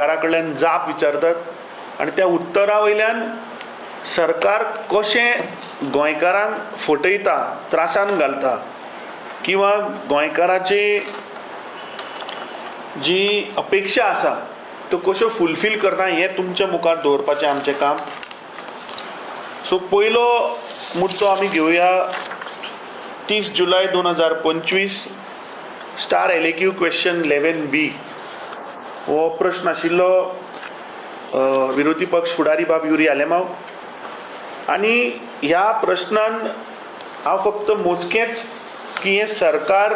कडल्यान जाप विचारतात आणि त्या उत्तरा वयल्यान सरकार कशें गोंयकारांक फटयता, त्रासान घालता किंवा गोंयकाराची जी अपेक्षा आसा त्यो कश्यो फुलफील करना हें तुमच्या मुखार दवरपाचें आमचें काम. सो पयलो मुद्दो आमी घेवया 30 July 2025 star LAQ question 11B. हो प्रश्न आशिल्लो विरोधी पक्ष फुडारी बाब युरी आलेमाव आनी ह्या प्रश्नान हांव फक्त मोजकेंच की हें सरकार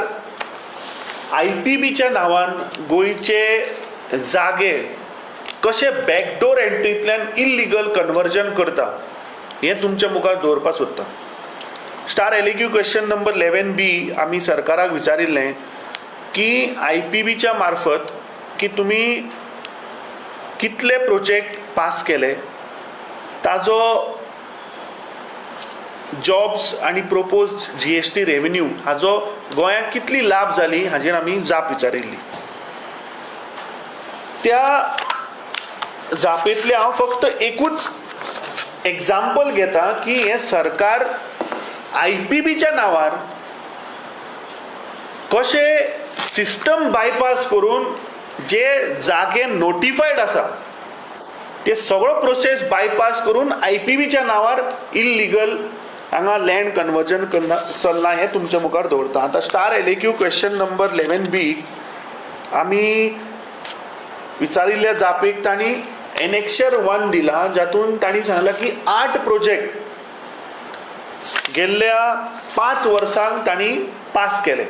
IPBच्या नांवान गोंयचे जागे कशे बॅकडोर एंट्रींतल्यान इल्लिगल कन्वर्जन करता हें तुमच्या मुखार दवरपाक सोदता. Star LAQ question number 11B आमी सरकाराक विचारिल्लें की IPBच्या मार्फत की तुमी कितले प्रोजेक्ट पास केले, ताजो जॉब्स आनी प्रोपोज GST रेव्हेन्यू हाजो गोंयांक कितली लाभ जाली हाजेर आमी जाप विचारिल्ली. त्या जापेंतले हांव फक्त एकूच एग्जाम्पल घेता की हें सरकार IPBच्या नांवार कशें सिस्टम बायपास करून जे जागे नोटिफायड आसा ते सगळो प्रोसेस बायपास करून IPBच्या नांवार इल्लिगल हांगा लँड कन्वर्जन करना चल्ला हें तुमच्या मुखार दवरता. आतां star LAQ question number 11B आमी विचारिल्ल्या जापेक तांणी एनेक्शर 1 दिला, जातून तांणी सांगलां की 8 प्रोजेक्ट गेल्ल्या 5 वर्सांक तांणी पास केले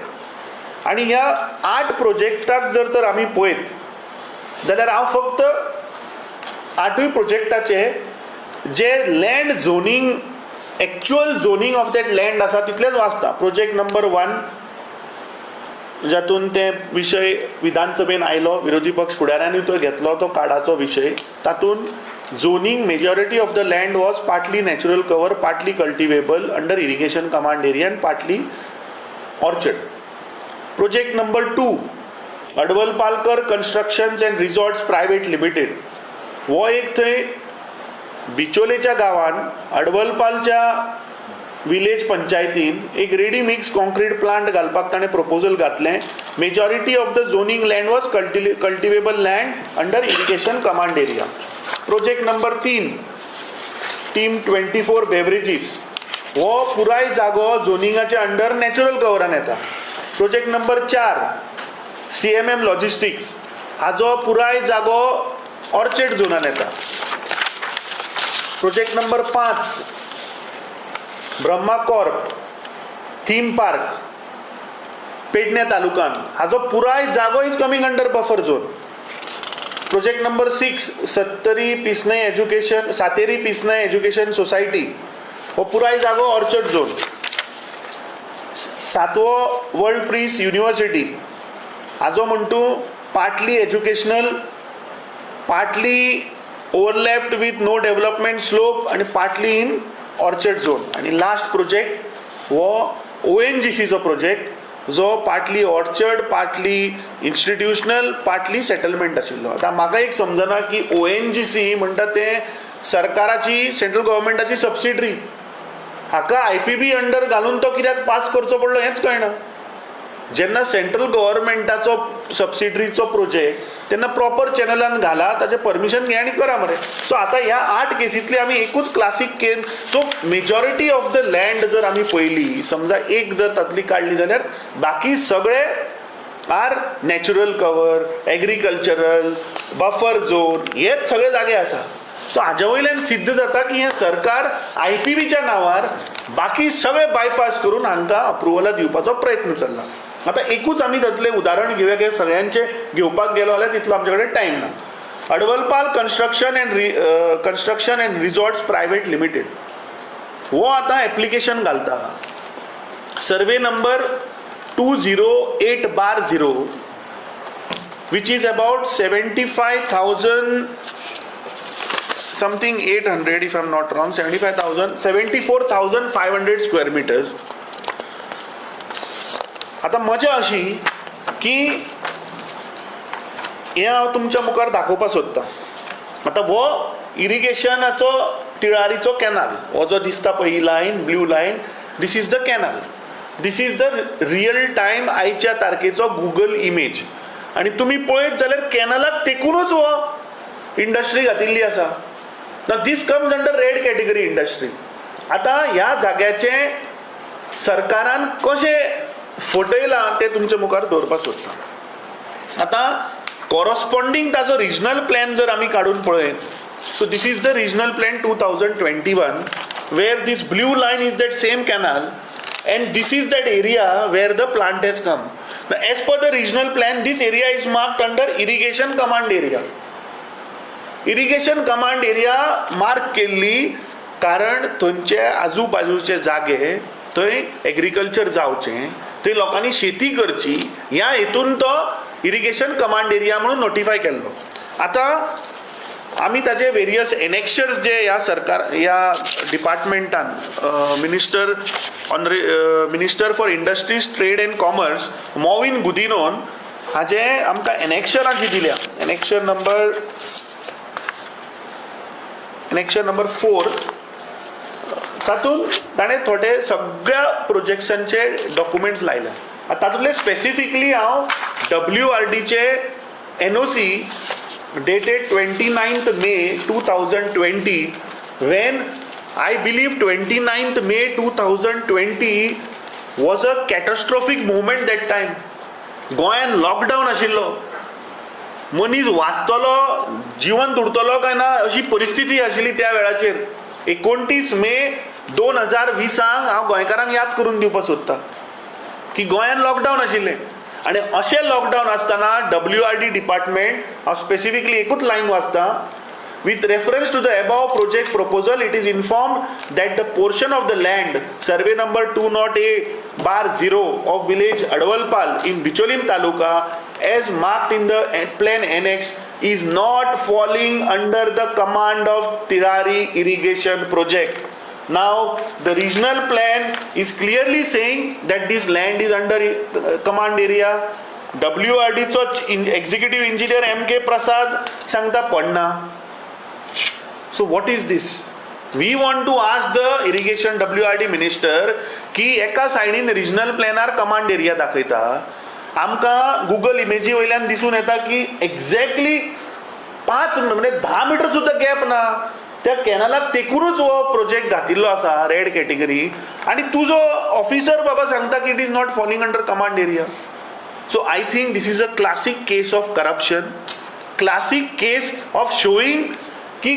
आनी ह्या 8 प्रोजेक्टाक जर तर आमी पळयत जाल्यार हांव फक्त 8 प्रोजेक्टाचे जे land zoning actual zoning of that land आसा तितलेच वाचता. प्रोजेक्ट नंबर 1 जातून ते विशय विधानसभेन आयलो, विरोधी पक्ष फुडाऱ्यांनी तो घेतलो तो काडाचो विशय. तातूंत zoning majority of the land was partly natural cover, partly cultivable under irrigation command area and partly orchard. Project number 2 Adwalpalkar constructions and resorts private limited. हो एक थंय बिचोलेच्या गांवान अडवलपालच्या विलेज पंचायतीन एक रेडी मिक्स कॉन्क्रीट प्लांट घालपाक ताणें प्रपोजल घातलें. Majority of the zoning land was cultivable land under irrigation command area. Project number 3 team 24 beverages. हो पुराय जागो झोनिंगाच्या अंडर नॅचरल कवरान येता. Project number 4 CMM logistics. हाजो पुराय जागो ऑर्चर्ड झोनान येता. Project number 5 Brahma corp theme park Pernem तालुकान. हाजो पुराय जागो is coming under buffer zone. Project number 6 Sateri Pisnay education society. हो पुराय जागो orchard zone. 7वो world peace university. हाजो म्हणटू partly educational, partly overlapped with no development slope आणि पार्टली इन ऑर्चर्ड झोन. आणि लास्ट प्रोजेक्ट हो ONGCचो प्रोजेक्ट जो partly orchard, partly institutional, partly settlement आशिल्लो. आतां म्हाका एक समजना की ONGC म्हणटा ते सरकाराची, सेंट्रल गव्हर्मेंटाची सबसिडरी. हाका IPB अंडर घालून तो कित्याक पास करचो पडलो हेंच कळना. जेन्ना सेंट्रल गव्हर्मेंटाचो सबसिडरीचो प्रोजेक्ट तेन्ना प्रॉपर चॅनलान घाला, ताचें परमिशन घे आनी करा मरे. सो आतां ह्या 8 केसींतली आमी एकूच classic case. So majority of the land जर आमी पळयली, समजा एक जर तातली काडली जाल्यार बाकी सगळे are natural cover, agricultural, buffer zone, हेच सगळे जागे आसा. सो हाजे वयल्यान सिद्ध जाता की हें सरकार IPBच्या नांवार बाकी सगळे बायपास करून हांकां अप्रुवलां दिवपाचो प्रयत्न चल्ला. आतां एकूच आमी तातलें उदाहरण घेवया की सगळ्यांचे घेवपाक गेलो जाल्यार तितलो आमचे कडेन टायम ना. Advalpal construction end resorts private limited. हो आतां एप्लिकेशन घालता. Survey number 208/0 which is about 75,000 something 800 if I'm not wrong, 74,500 square meters. आता मजा अशी की हें हांव तुमच्या मुखार दाखोवपाक सोदतां. आतां हो इरिगेशनाचो तिळारीचो कॅनाल, हो जो दिसता पळय ही line, blue line, this is the canal. This is the real time आयच्या तारखेचो गुगल इमेज. आनी तुमी पळयत जाल्यार कॅनलाक तेंकूनच हो इंडस्ट्री घातिल्ली आसा. Now this comes under red category industry. आतां ह्या जाग्याचें सरकारान कशें फटयलां तें तुमच्या मुखार दवरपाक सोदतां. आतां कॉरस्पॉन्डिंग ताचो रिजनल प्लॅन जर आमी काडून पळयत, so this is the regional plan 2021 where this blue line is that same canal and this is that area where the plant has come. Now as per the regional plan, this area is marked under irrigation command area. irrigation command area mark केल्ली कारण थंयचे आजूबाजूचे जागे थंय agriculture जावचें, थंय लोकांनी शेती करची, ह्या हेतून तो इरिगेशन कमांड एरिया म्हणून नोटिफाय केल्लो. आतां आमी ताचे वेरियस एनेक्शर्स जे ह्या डिपार्टमेंटान minister for industries, trade and commerce Mauvin गुदिनोन हाजे आमकां एनेक्शरां जी दिल्या, एनेक्शर नंबर 4, तातूंत ताणें थोडे सगळ्या प्रोजेक्ट्सांचे डॉक्युमेंट्स लायल्या. तातूंतले स्पेसिफिकली हांव WRDचे NOC dated 29th May 2020, when I believe 29th May 2020 was a catastrophic moment that time. गोंयान लॉकडावन आशिल्लो, मनीस वाचतलो, जिवंत उरतलो काय ना अशी परिस्थिती आशिल्ली त्या वेळाचेर. 29 मे 2020 हांव गोंयकारांक याद करून दिवपाक सोदतां की गोंयान लॉकडावन आशिल्लें. आनी अशें लॉकडावन आसतना WRD डिपार्टमेंट, हांव स्पेसिफिकली एकूच लायन वाचता, with reference to the above project proposal, it is informed that the portion of the land, survey number 208/0 of village Advalpal in Bicholim Taluka, as marked in the plan annex, is not falling under the command of Tirari irrigation project. Now the regional plan is clearly saying that this land is under command area. WRD चो executive engineer MK Prasad सांगता पडना. So what is this? We want to ask the irrigation WRD minister की एका सायडीन regional प्लॅनार command area दाखयता, आमकां Google इमेजी वयल्यान दिसून येता की एक्झॅक्टली 5 म्हणजे 10 मीटर सुद्दां गॅप ना, त्या कॅनलाक तेकूनच हो प्रोजेक्ट घातिल्लो आसा रेड कॅटेगरी, आनी तुजो ऑफिसर बाबा सांगता की it is not falling under command area. So I think this is a classic case of corruption, classic case of showing की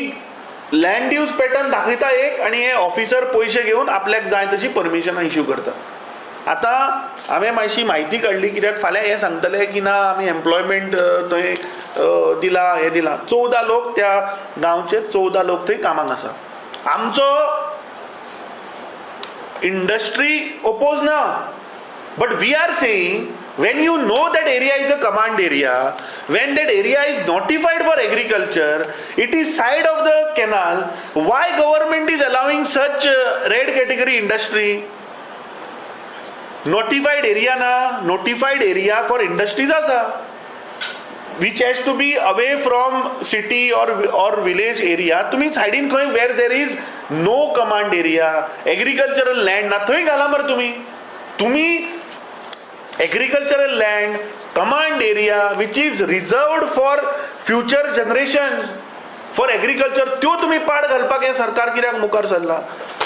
लँड यूज पॅटर्न दाखयता एक आनी हे ऑफिसर पयशे घेवन आपल्याक जाय तशी परमिशनां इश्यू करता. आतां हांवें मातशी म्हायती काडली, कित्याक फाल्यां हे सांगतले की ना आमी एम्प्लॉयमेंट थंय दिला, हे दिला. 14 लोक त्या गांवचे 14 लोक थंय कामाक आसा. आमचो इंडस्ट्री ओपोज ना, but we are saying when you know that area is a command area, when that area is notified for agriculture, it is side of the canal, why government is allowing such red category industry? Notified area na, notified area for industries asa, which has to be away from city or village area. तुम्ही साइडीन खंय where there is no command area, agricultural land ना, थंय घाला मरे तुम्ही agricultural land command area which is reserved for future generations for agriculture, त्यो तुम्ही पाड घालपाक हे सरकार कित्याक मुखार सरला?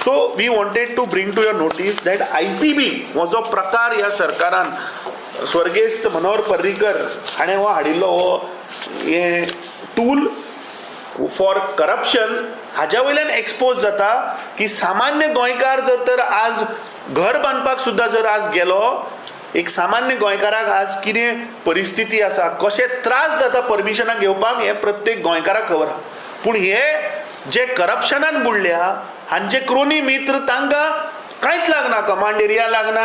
So we wanted to bring to your notice that IPB हो जो प्रकार ह्या सरकारान स्वर्गेस्त मनोहर पर्रीकर हाणें हो हाडिल्लो, हो हे टूल फॉर करप्शन, हाज्या वयल्यान एक्सपोज जाता की सामान्य गोंयकार जर तर आज घर बांदपाक सुद्दां जर आज गेलो, एक सामान्य गोंयकाराक आज कितें परिस्थिती आसा, कशे त्रास जाता परमिशनां घेवपाक, हे प्रत्येक गोंयकाराक खबर आहा. पूण हे जे करप्शनान बुडल्या हांचे क्रोनी मित्र तांकां कांयच लागना, कमांड एरिया लागना,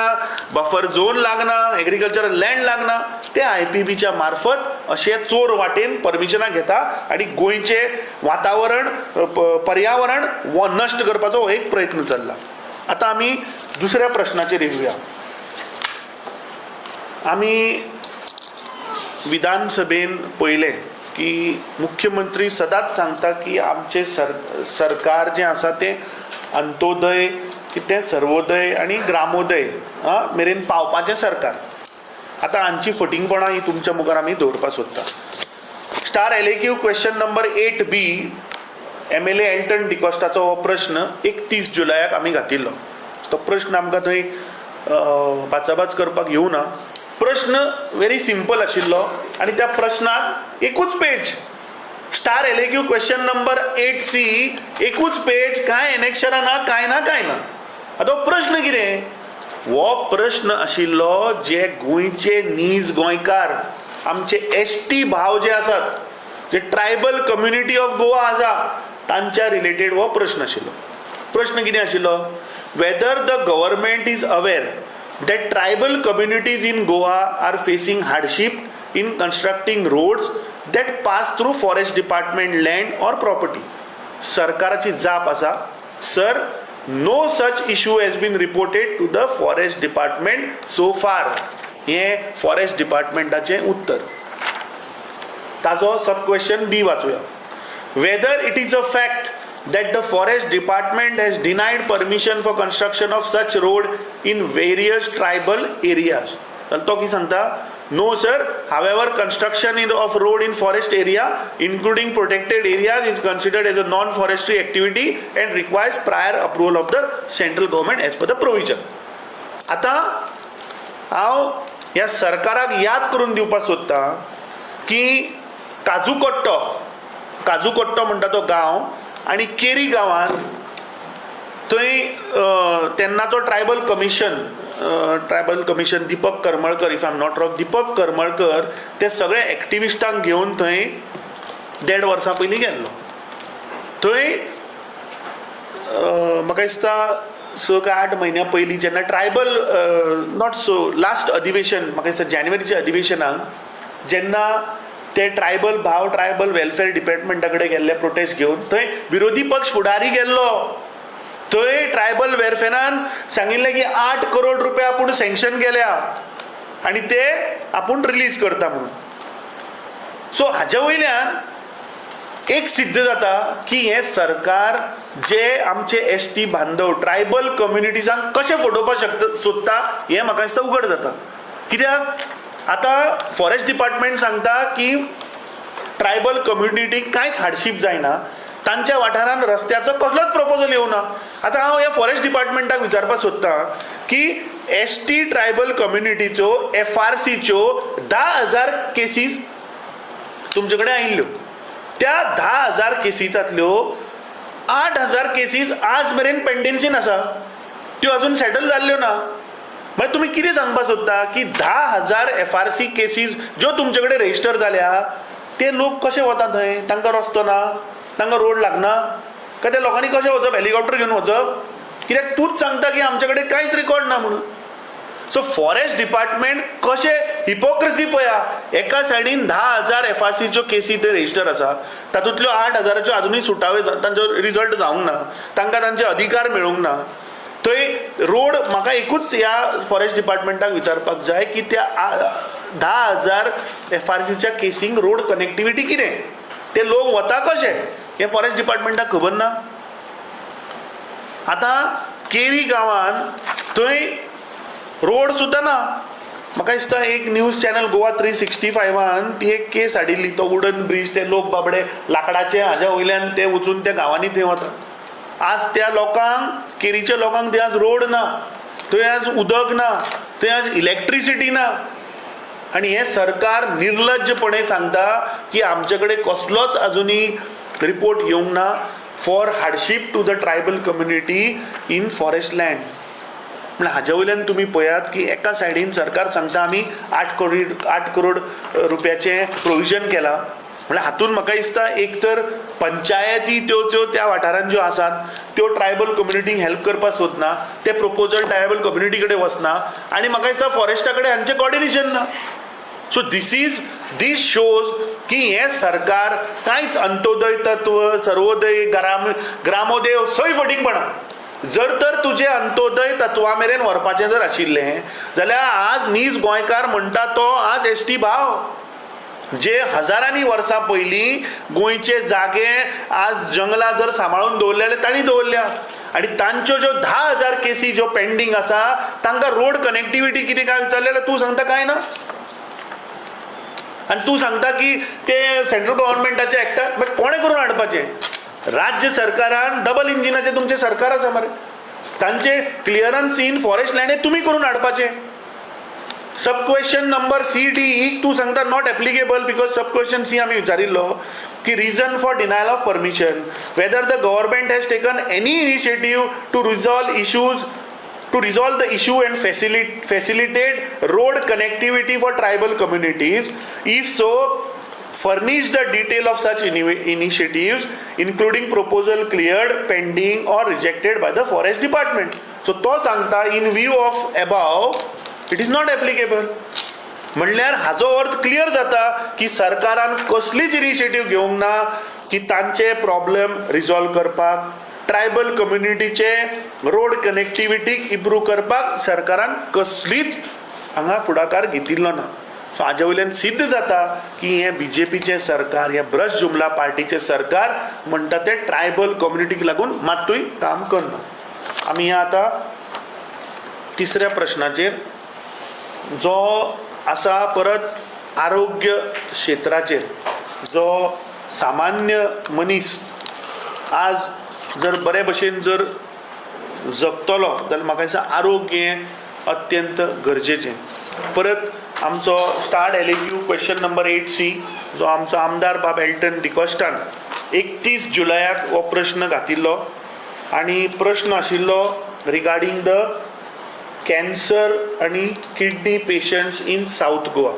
बफर झोन लागना, एग्रीकल्चरल लँड लागना, ते IPBच्या मार्फत अशे चोर वाटेन परमिशनां घेता आनी गोंयचे वातावरण पर्यावरण हो नश्ट करपाचो हो एक प्रयत्न चल्ला. आतां आमी दुसऱ्या प्रश्नाचेर येवया. आमी विधानसभेन पळयलें की मुख्यमंत्री सदांच सांगता की आमचे सरकार जें आसा तें अंत्योदय कितें सर्वोदय आनी ग्रामोदय मेरेन पावपाचें सरकार. आतां हांची फटिंगपणां ही तुमच्या मुखार आमी दवरपाक सोदता. Star LAQ question number 8B MLA Elton डिकॉस्टाचो हो प्रश्न 31 जुलयाक आमी घातिल्लो. तो प्रश्न आमकां थंय बाचाबाच करपाक येवना. प्रश्न व्हेरी सिंपल आशिल्लो आनी त्या प्रश्नाक एकूच page. Star LAQ question number 8C एकूच पेज, कांय एनेक्शनां ना, कांय ना. आतां हो प्रश्न कितें? हो प्रश्न आशिल्लो जे गोंयचे नीज गोंयकार, आमचे ST भाव जे आसात, जे ट्रायबल कम्युनिटी ऑफ गोवा आसा, तांच्या रिलेटेड हो प्रश्न आशिल्लो. प्रश्न कितें आशिल्लो? Whether the government is aware that tribal communities in Goa are facing hardship in constructing roads that pass through forest department land or property. सरकाराची जाप आसा, sir, no such issue has been reported to the forest department so far. हे forest डिपार्टमेंटाचे उत्तर. ताजो sub question B वाचूया. Whether it is a fact that the forest department has denied permission for construction of such road in various tribal areas. तो की सांगता? No sir, however construction of road in forest area including protected areas is considered as a non-forestry activity and requires prior approval of the central government as per the provision. आता हांव ह्या सरकाराक याद करून दिवपाक सोदता की काजूकोट्टो म्हणटा तो गांव आनी केरी गांवांत थंय तेन्नाचो tribal commission Deepak Karmalkar, if I am not wrong, Deepak Karmalkar ते सगळे एक्टिविस्टांक घेवन थंय 1.5 वर्सां पयलीं गेल्लो. थंय म्हाका दिसता 6 काय 8 म्हयन्यां पयलीं जेन्ना ट्रायबल लास्ट अधिवेशन, म्हाका दिसता जानेवारीच्या अधिवेशनाक जेन्ना ते ट्रायबल वेलफेअर डिपार्टमेंटा कडेन गेल्ले प्रोटेस्ट घेवन, थंय विरोधी पक्ष फुडारी गेल्लो. थंय ट्रायबल वेलफेअरान सांगिल्लें की 8 करोड रुपया आपूण सँक्शन केल्या आनी ते आपूण रिलीज करता म्हणून. सो हाच्या वयल्यान एक सिद्ध जाता की हे सरकार जे आमचे ST बांधव ट्रायबल कम्युनिटीजांक कशें फटोवपाक सोदता हें म्हाका दिसता उगड जाता. कित्याक आतां फॉरेस्ट डिपार्टमेंट सांगता की ट्रायबल कम्युनिटीक कांयच हार्डशीप जायना, तांच्या वाठारांत रस्त्याचो कसलोच प्रपोजल येवना. आतां हांव ह्या फॉरेस्ट डिपार्टमेंटाक विचारपाक सोदतां की ST ट्रायबल कम्युनिटीच्यो FRCच्यो 10,000 केसीस तुमचे कडेन आयिल्ल्यो. त्या 10,000 केसींतल्यो 8,000 केसीस आज मेरेन पेंडेन्सीन आसा, त्यो अजून सेटल जाल्ल्यो ना. म्हणजे तुम्ही कितें सांगपाक सोदता की 10,000 FRC केसीस ज्यो तुमचे कडेन रेजिस्टर जाल्या ते लोक कशे वता थंय? तांकां रस्तो ना, तांकां रोड लागना, काय त्या लोकांनी कशें वचप? हेलिकॉप्टर घेवन वचप? कित्याक तूच सांगता की आमचे कडेन कांयच रिकॉर्ड ना म्हणून. सो फॉरेस्ट डिपार्टमेंट कशें हिपोक्रेसी पळया. एका सायडीन 10,000 FRCच्यो केसी ते रेजिस्टर आसा, तातूंतल्यो 8,000च्यो अजुनूय सुटावे तांचो रिजल्ट जावंक ना, तांकां तांचे अधिकार मेळूंक ना. थंय रोड म्हाका एकूच ह्या फॉरेस्ट डिपार्टमेंटाक विचारपाक जाय की त्या 10,000 FRCच्या केसींक रोड कनेक्टिविटी कितें? ते लोक वता कशे हे फॉरेस्ट डिपार्टमेंटाक खबर ना. आतां केरी गांवान थंय रोड सुद्दां ना. म्हाका दिसता एक न्यूज चॅनल गोवा 365 ती एक केस हाडिल्ली, तो वुडन ब्रिज, ते लोक बाबडे लाकडाचे हाज्या वयल्यान ते वचून त्या गांवांनी थंय वता. आज त्या लोकांक, केरीच्या लोकांक थंय आज रोड ना, थंय आज उदक ना, थंय आज इलेक्ट्रिसिटी ना. आनी हे सरकार निर्लज्जपणे सांगता की आमचे कडेन कसलोच अजुनी रिपोर्ट येवंक ना for hardship to the tribal community in forest land. म्हणजे हाज्या वयल्यान तुमी पळयात की एका सायडीन सरकार सांगता आमी 8 करोड रुपयाचें प्रोविजन केलां. म्हणजे हातून म्हाका दिसता एक तर पंचायती त्यो त्या वाठारांत ज्यो आसात त्यो ट्रायबल कम्युनिटीक हेल्प करपाक सोदना, ते प्रपोजल ट्रायबल कम्युनिटी कडेन वचना आनी म्हाका दिसता फॉरेस्टा कडेन हांचें कॉर्डिनेशन ना. सो दीस शोज की हे सरकार कांयच अंत्योदय तत्व, सर्वोदय, ग्रामोदय सय फटिंगपणां. जर तर तुजें अंत्योदय तत्वा मेरेन व्हरपाचें जर आशिल्लें जाल्यार आज नीज गोंयकार म्हणटा तो आज ST भाव जे हजारांनी वर्सां पयलीं गोंयचे जागे आज जंगलां जर सांबाळून दवरलेले तांणी दवरल्या आनी तांच्यो ज्यो 10,000 केसी ज्यो पेंडींग आसा तांकां रोड कनेक्टिविटी कितें काय विचारलें जाल्यार तूं सांगता काय ना. आनी तूं सांगता की ते सेंट्रल गव्हर्नमेंटाचे एक्टार कोणें करून हाडपाचें. राज्य सरकारान डबल इंजिनाचें तुमचें सरकार आसा मरे. तांचे क्लियरन्स इन फॉरेस्ट लँड तुमी करून हाडपाचें. Sub question number C D E तू सांगता not applicable because sub question C आम्ही विचारिल्लो की reason for denial of permission whether the government has taken any initiative to resolve the issue and facilitate road connectivity for tribal communities. If so, furnish the detail of such initiatives including proposal cleared, pending or rejected by the forest department. So तो सांगता in view of above it is not applicable. म्हणल्यार हाचो अर्थ clear जाता की सरकारान कसलीच initiative घेवंक ना की तांचे प्रॉब्लेम रिझॉल्व करपाक, ट्रायबल कम्युनिटीचे रोड कनेक्टिविटीक इम्प्रूव करपाक सरकारान कसलीच हांगा फुडाकार घेतिल्लो ना. सो हाजे वयल्यान सिद्ध जाता की हें बीजेपीचें सरकार, हें ब्रश जुमला पार्टीचें सरकार म्हणटा तें ट्रायबल कम्युनिटीक लागून मात्तूय काम करना. आमी आतां तिसऱ्या प्रश्नाचेर जो आसा परत आरोग्य क्षेत्राचेर जो सामान्य मनीस आज जर बरे भशेन जर जगतलो जाल्यार म्हाका दिसता आरोग्य हें अत्यंत गरजेचें. परत आमचो स्टार्ट एलएक्यू क्वेश्चन नंबर 8C जो आमचो आमदार बाब एल्टन डिकॉस्टान 31 जुलयाक हो प्रश्न घातिल्लो आनी प्रश्न आशिल्लो रिगार्डिंग द कॅन्सर आणि kidney patients in south Goa.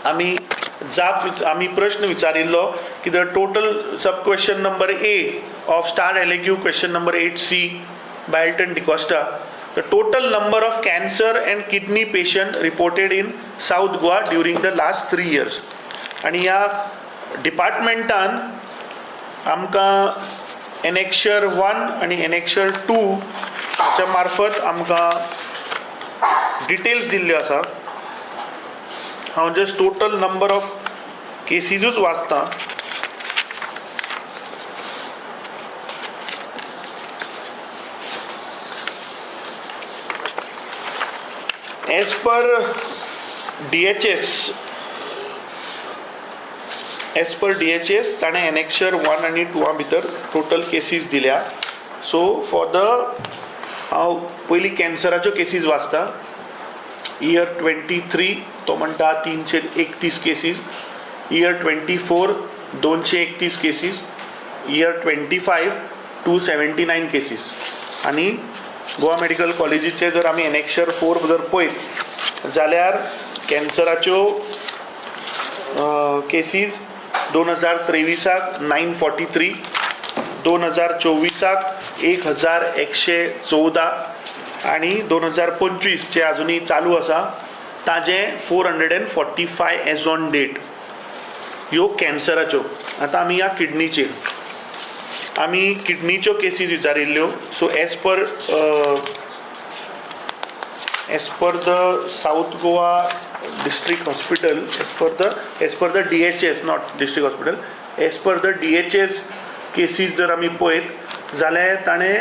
आमी प्रश्न विचारिल्लो की the total sub question number A of star LAQ question number 8C by Elton D'Costa the total number of cancer and kidney patient reported in south Goa during the last 3 years. आणि ह्या डिपार्टमेंटान आमकां annexure 1 आणि annexure 2 च्या मार्फत आमकां डिटेल्स दिल्ल्यो आसा. हांव जस्ट टोटल नंबर ऑफ केसीजूच वाचतां. एज पर DHS ताणें एनेक्शर 1 आणि 2 भितर टोटल केसीस दिल्या. सो फॉर द हांव पयलीं कॅन्सराच्यो केसीस वाचता. इयर 23 तो म्हणटा 331 cases. Year 24 231 cases. Year 25 279 cases. आनी गोवा मेडिकल कॉलेजीचे जर आमी एनेक्शर 4 जर पळयत जाल्यार कॅन्सराच्यो केसीस 2023 943, 2024 1114 आणि 2025 जे अजूनही चालू आसा ताजे 445 एज ऑन डेट. ह्यो कॅन्सराच्यो. आतां आमी ह्या किडनीच्यो केसीस विचारिल्ल्यो. So as per the south Goa district hospital as per the DHS not district hospital as per the DHS cases जर आमी पळयत जाल्यार ताणें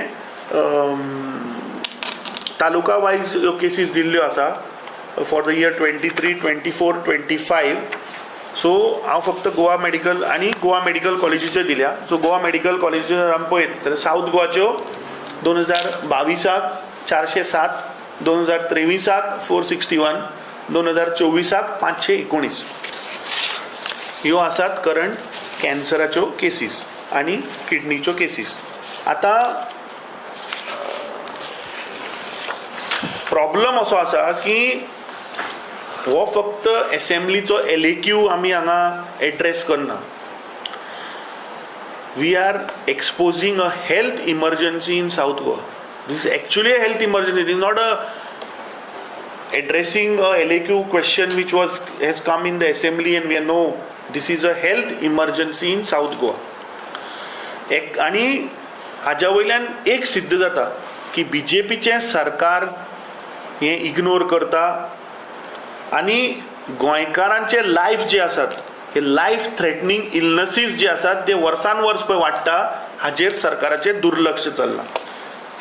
तालुका वायज ह्यो केसीस दिल्ल्यो आसा फॉर द इयर 23, 24, 25. सो हांव फक्त गोवा मेडिकल कॉलेजीच्यो दिल्या. सो गोवा मेडिकल कॉलेजीच्यो जर आमी पळयत जाल्यार साऊथ गोवाच्यो 2022 407, 2023 461, 2024 519 ह्यो आसात करंट कॅन्सराच्यो केसीस आणि किडनीच्यो केसीस. आता प्रॉब्लम असो आसा की हो फक्त असेंब्लीचो एलएक्यू आमी हांगा एड्रेस करना. We are exposing a health emergency in south Goa. This is actually a health emergency. It is not addressing a LAQ question which has come in the assembly and we know this is a health emergency in South Goa. आणि हाज्या वयल्यान एक सिद्ध जाता की बीजेपीचें सरकार हें ignore करता आणि गोंयकारांचे लायफ जे आसात हे लायफ थ्रेटनिंग इलनसीस जे आसात ते वर्सान वर्स पळय वाडटा हाजेर सरकाराचें दुर्लक्ष चल्लां.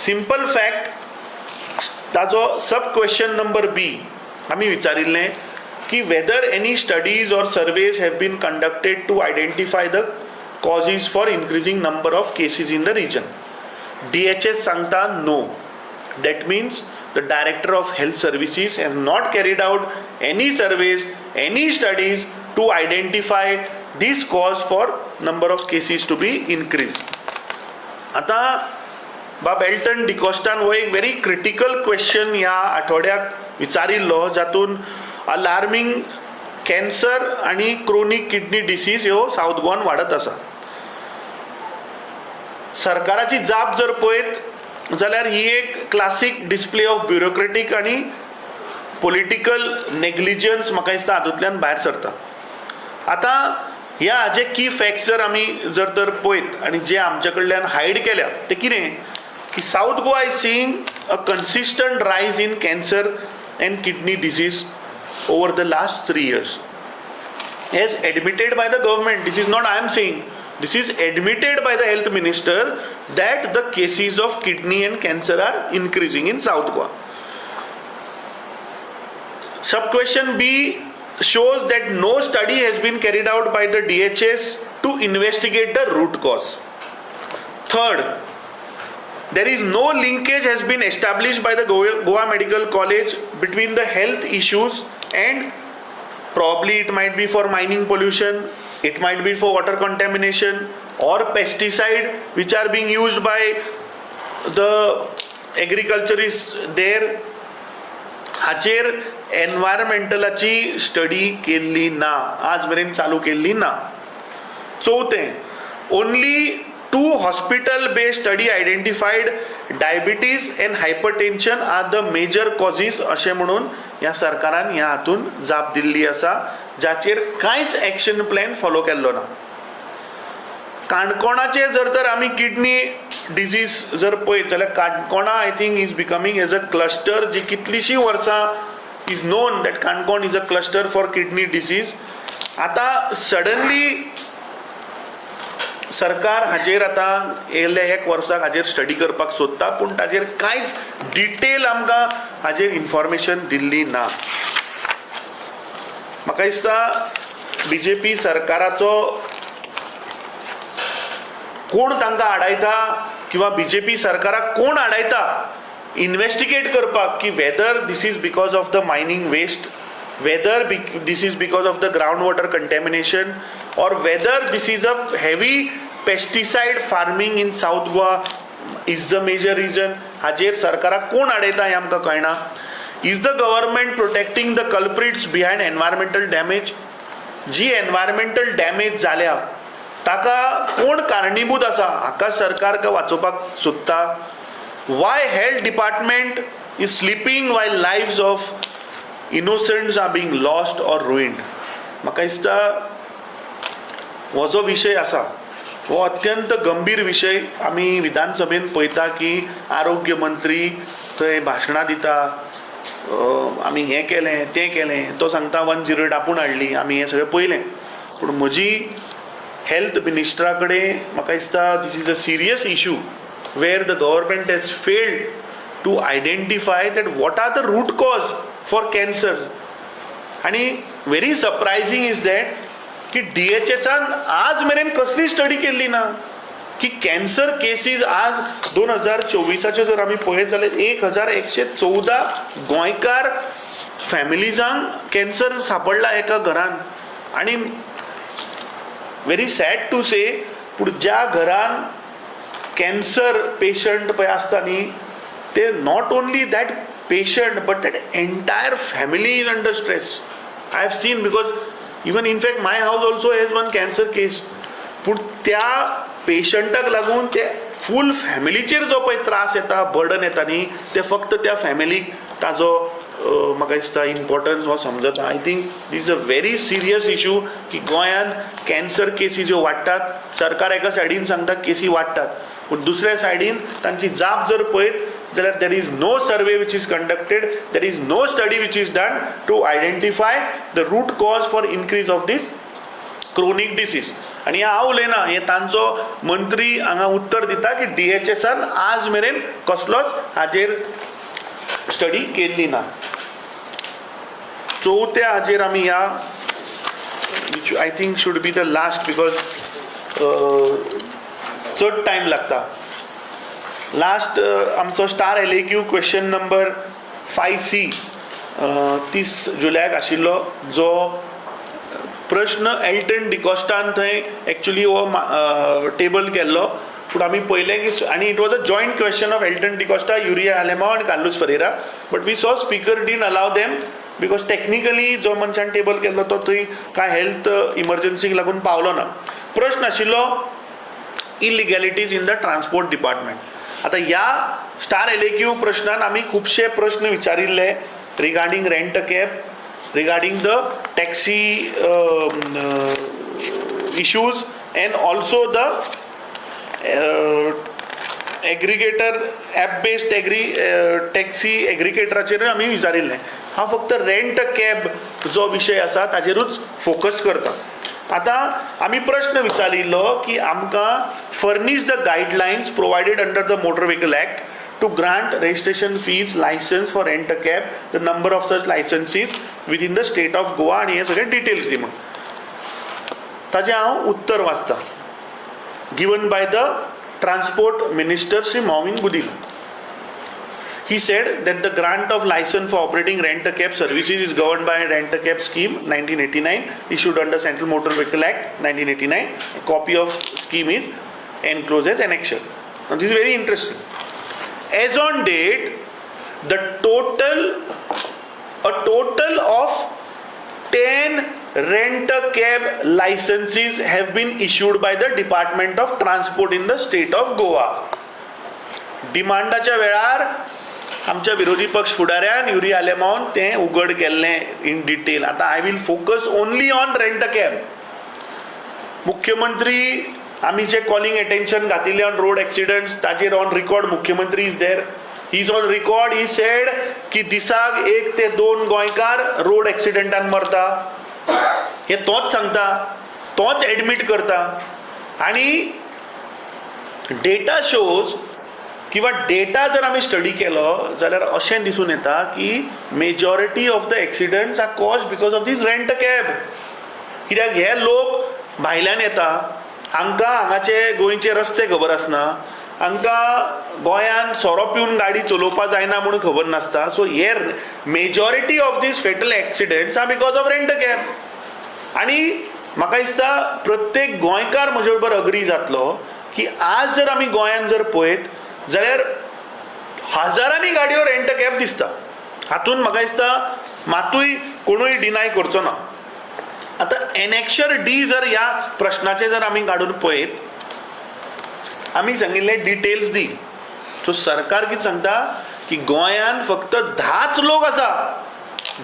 सिंपल फॅक्ट ताजो सब क्वेश्चन नंबर बी आमी विचारिल्लें की whether any studies or surveys have been conducted to identify the causes for increasing number of cases in the region. DHS सांगता no. That means the Director of Health Services has not carried out any surveys, any studies to identify this cause for number of cases to be increased. आता बाब Elton डिकॉस्टान हो एक very critical question ह्या आठवड्याक विचारिल्लो जातून alarming cancer आनी chronic kidney disease ह्यो south गोवान वाडत आसा. सरकाराची जाप जर पळयत जाल्यार ही एक क्लासीक डिस्प्ले ऑफ ब्युरोक्रेटीक आनी पॉलिटिकल नेग्लिजन्स म्हाका दिसता हातूंतल्यान भायर सरता. आतां ह्या हाजे की फॅक्ट्स जर आमी जर तर पळयत आनी जे आमचे कडल्यान हायड केल्या ते कितें की south Goa is seeing a consistent rise in cancer and kidney disease over the last 3 years. As admitted by the government, this is not I am saying, this is admitted by the health minister that the cases of kidney and cancer are increasing in South Goa. Sub question B shows that no study has been carried out by the DHS to investigate the root cause. Third, there is no linkage has been established by the Goa Medical College between the health issues and probably it might be for mining pollution, it might be for water contamination or pesticide which are being used by the agriculturists there. हाचेर एनवायरमेंटलाची study केल्ली ना, आज मेरेन चालू केल्ली ना. चौथें, only 2 hospital-based study identified diabetes and hypertension are the major causes अशें म्हणून ह्या सरकारान ह्या हातून जाप दिल्ली आसा जाचेर कांयच एक्शन प्लॅन फॉलो केल्लो ना. काणकोणाचे जर तर आमी किडनी डिजीज जर पळयत जाल्यार काणकोणा I think is becoming as a cluster जी कितलीशीं वर्सां is known that Canacona is a cluster for kidney disease. आतां सडनली सरकार हाजेर आतां येयल्ल्या 1 वर्साक हाजेर स्टडी करपाक सोदता पूण ताजेर कांयच डिटेल आमकां हाजेर इन्फॉर्मेशन दिल्ली ना. म्हाका दिसता BJP सरकाराचो कोण तांकां आडायता किंवा BJP सरकाराक कोण आडायता इन्वेस्टिगेट करपाक की whether this is because of the mining waste, whether this is because of the groundwater contamination or whether this is a heavy pesticide farming in South Goa is the major reason. हाजेर सरकाराक कोण आडयता हें आमकां कळना. Is the government protecting the culprits behind environmental damage? G environmental damage जाल्या ताका कोण कारणीभूत आसा हाका सरकार वाचोवपाक सोदता. Why health department is sleeping while lives of innocents are being lost or ruined? म्हाका दिसता हो जो विशय आसा हो अत्यंत गंभीर विशय. आमी विधानसभेन पळयता की आरोग्य मंत्री थंय भाशणां दिता, आमी हें केलें तें केलें, तो सांगता 108 आपूण हाडली, आमी हें सगळें पळयलें. पूण म्हजी हेल्थ मिनिस्टरा कडेन म्हाका दिसता this is a serious issue where the government has failed to identify that what are the root cause for cancer. आणि व्हेरी सरप्रायझिंग इज दॅट की DHSन आज मेरेन कसली स्टडी केल्ली ना की कॅन्सर केसीस आज 2024 जर आमी पळयत जाल्यार 1114 गोंयकार फॅमिलीजांक कॅन्सर सापडला एका घरान. आणि व्हेरी सॅड टू से पूण ज्या घरान कॅन्सर पेशंट पळय आसता न्ही ते not only that patient but that entire family is under stress. I have seen because even in fact my house also has one cancer case. पूण त्या पेशंटाक लागून ते फूल फॅमिलीचेर जो पळय त्रास येता, बर्डन येता न्ही ते फक्त त्या फॅमिलीक ताजो म्हाका दिसता इम्पॉर्टन्स हो समजता. I think this is a very serious issue की गोंयान कॅन्सर केसीस ह्यो वाडटात. सरकार एका सायडीन सांगता केसी वाडटात पूण दुसऱ्या सायडीन तांची जाप जर पळयत जाल्यार there is no survey which is conducted, there is no study which is done to identify the root cause for increase of this chronic disease. आनी हांव उलयना, हे तांचो मंत्री हांगा उत्तर दिता की DHSन आज मेरेन कसलोच हाजेर स्टडी केल्ली ना. चवथ्या हाजेर आमी या which I think should be the last because चड टायम लागता. लास्ट आमचो star LAQ question number 5C 30 जुलयाक आशिल्लो, जो प्रश्न एल्टन डिकॉस्टान थंय एक्चुअली हो टेबल केल्लो, पूण आमी पयलें की आनी it was a joint question of Alton D'Costa, Yuri Alemao आनी Carlos Ferreira, but we saw speaker didn't allow them because technically जो मनशान टेबल केल्लो तो थंय कांय हेल्थ इमर्जन्सीक लागून पावलो ना. प्रश्न आशिल्लो illegalities in the transport department. आतां ह्या स्टार LAQ प्रश्नान आमी खुबशे प्रश्न विचारिल्ले regarding rent a cab, regarding the taxi issues and also the aggregator app based taxi एग्रिगेटराचेर आमी विचारिल्लें. हांव फक्त रेंट अ कॅब जो विशय आसा ताचेरूच फोकस करता. आतां आमी प्रश्न विचारिल्लो की आमकां furnish the guidelines provided under the motor vehicle act to grant registration fees licence for rent a cab, the number of such licences within the state of Goa, आनी हे सगळे डिटेल्स दी म्हणून. ताचें हांव उत्तर वाचतां. Given by the transport minister Shri Mauvin गुदिला. He said that the grant of license for operating rent-a-cab services is governed by Rent a Cab Scheme 1989 issued under Central Motor Vehicle Act 1989. A copy of scheme is enclosed as annexure. Now this is very interesting. As on date, a total of 10 rent-a-cab licenses have been issued by the Department of Transport in the state of Goa. डिमांडाच्या वेळार आमच्या विरोधी पक्ष फुडाऱ्यान urea आलेमांवान तें उघड केल्लें in detail. आतां I will focus only on rent a cab. मुख्यमंत्री आमी जे कॉलिंग एटेन्शन घातिल्लें ऑन रोड एक्सिडंट्स ताचेर ऑन रिकॉर्ड मुख्यमंत्री is there. He is on record. He said की दिसाक 1 ते 2 गोंयकार रोड एक्सिडंटान मरता. हे तोच सांगता, तोच एडमीट करता. आनी डेटा शोज किंवा डेटा जर आमी स्टडी केलो जाल्यार अशें दिसून येता की majority of the accidents are cause because of this rent a cab. कित्याक हे लोक भायल्यान येता, हांकां हांगाचे गोंयचे रस्ते खबर आसना, हांकां गोंयान सोरो पिवन गाडी चलोवपा जायना म्हणून खबर नासता. सो हे majority of this fatal accidents are because of rent a cab. आनी म्हाका दिसता प्रत्येक गोंयकार म्हजे बरोबर अग्री जातलो की आज जर आमी गोंयान जर पळयत जाल्यार हजारांनी गाडयो रेंट अ कॅब दिसता. हातून म्हाका दिसता मातूय कोणूय डिनाय करचो ना. आतां एनेक्शर डी जर ह्या प्रश्नाचे जर आमी काडून पळयत, आमी सांगिल्ले डिटेल्स दी. सो सरकार कितें सांगता की गोंयान फक्त 10च लोक आसा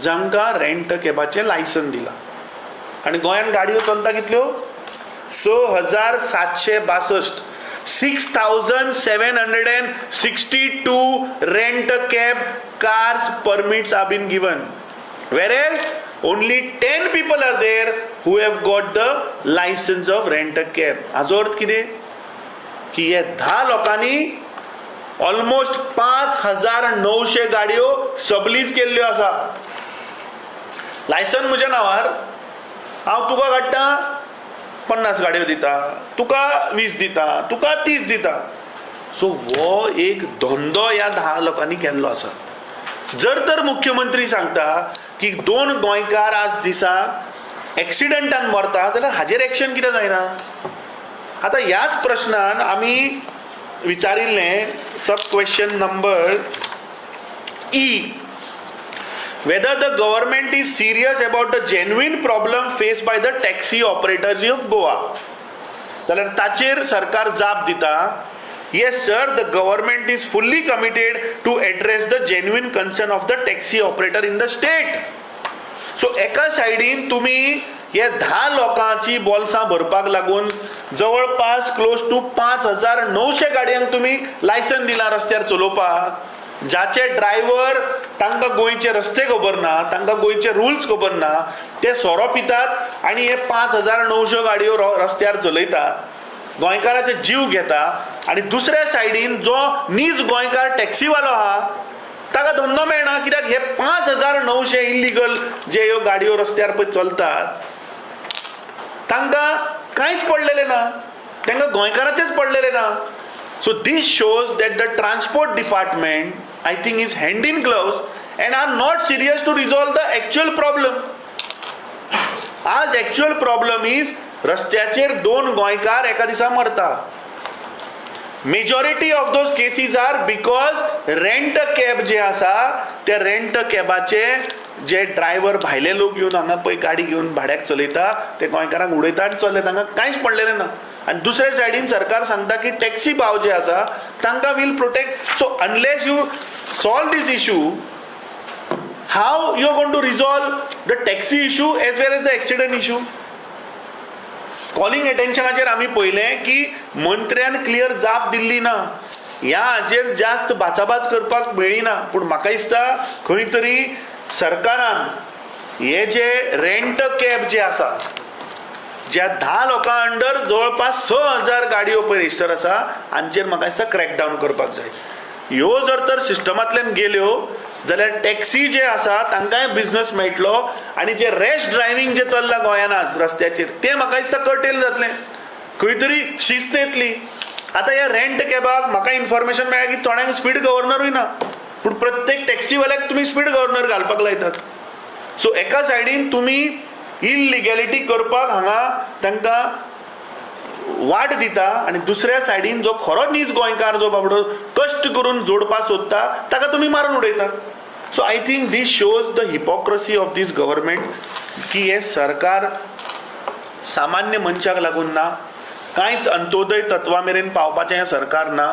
जांकां रेंट अ कॅबाचें लायसन दिलां. आनी गोंयान गाडयो चलता कितल्यो? 6,762 6,762 rent a cab cars permits have been given, whereas only 10 people are there who have got the license of rent a cab. हाचो अर्थ कितें की हे 10 लोकांनी ऑलमोस्ट 5,900 गाडयो सबलीज केल्ल्यो आसा. लायसन म्हज्या नांवार, हांव तुका काडटा 50 गाडयो दिता, तुका 20 दिता, तुका 30 दिता. सो हो एक धंदो ह्या 10 लोकांनी केल्लो आसा. जर तर मुख्यमंत्री सांगता की 2 गोंयकार आज दिसाक एक्सिडंटान मरता जाल्यार हाजेर एक्शन कितें जायना? आतां ह्याच प्रश्नान आमी विचारिल्लें sub question number E, whether the government is serious about the genuine problem faced by the taxi operators of Goa. जाल्यार ताचेर सरकार जाप दिता, yes sir, the government is fully committed to address the genuine concern of the taxi operator in the state. So एका सायडीन तुमी हे 10 लोकांची बोल्सां भरपाक लागून जवळपास क्लोज टू 5,900 गाडयांक तुमी लायसन दिला रस्त्यार चलोवपाक. ज्याचे ड्रायव्हर तांकां गोंयचे रस्ते खबर ना, तांकां गोंयचे रुल्स खबर ना, ते सोरो पितात आनी हे 5,900 गाडयो रस्त्यार चलयतात, गोंयकाराचे जीव घेता. आनी दुसऱ्या सायडीन जो नीज गोंयकार टॅक्सीवालो आहा ताका धंदो मेळना, कित्याक हे 5,900 इल्लिगल जे ह्यो गाडयो रस्त्यार पळय चलतात तांकां कांयच पडलेलें ना, तांकां गोंयकाराचेच पडलेलें ना. So this shows that the transport department, I think, is hand in gloves and are not serious to resolve the actual problem. आज actual problem is रस्त्याचेर 2 गोंयकार एका दिसा मरता. Majority of those cases are because rent a cab जे आसा ते rent a कॅबाचे जे ड्रायव्हर भायले लोक येवन हांगा पळय गाडी घेवन भाड्याक चलयता ते गोंयकारांक उडयता आनी चलले, तांकां कांयच पडलेलें ना. आनी दुसऱ्या सायडीन सरकार सांगता की टॅक्सी भाव जे आसा तांकां will protect. So unless you solve this issue, how you are going to resolve the taxi issue as well as the accident issue. Calling एटेन्शनाचेर आमी पळयलें की मंत्र्यान क्लियर जाप दिल्ली ना, ह्या हाचेर जास्त भाचाभाच करपाक मेळ्ळी ना. पूण म्हाका दिसता खंय तरी सरकारान हे जे रेंट कॅब जे आसा, ज्या 10 लोकां अंडर जवळपास 6,000 गाडयो पळय रजिस्टर आसा, हांचेर म्हाका दिसता क्रॅकडावन करपाक जाय. ह्यो जर तर सिस्टमांतल्यान गेल्यो जाल्यार टॅक्सी जे आसा तांकांय बिझनस मेळटलो आनी जे रॅश ड्रायव्हिंग जे चल्लां गोंयान आज रस्त्याचेर तें म्हाका दिसता कर्टेल जातलें, खंय तरी शिस्त येतली. आतां ह्या रेंट कॅबाक म्हाका इन्फॉर्मेशन मेळ्ळें की थोड्यांक स्पीड गव्हर्नरूय ना, पूण प्रत्येक टॅक्सीवाल्याक तुमी स्पीड गव्हर्नर घालपाक लायतात. सो एका सायडीन तुमी इलिगॅलिटी करपाक हांगा तांकां वाट दिता आनी दुसऱ्या सायडीन जो खरो नीज गोंयकार जो बाबडो कश्ट करून जोडपाक सोदता ताका तुमी मारून उडयता. So I think this shows the hypocrisy of this government की हे सरकार सामान्य मनशाक लागून ना, कांयच अंत्योदय तत्वा मेरेन पावपाचें हें सरकार ना.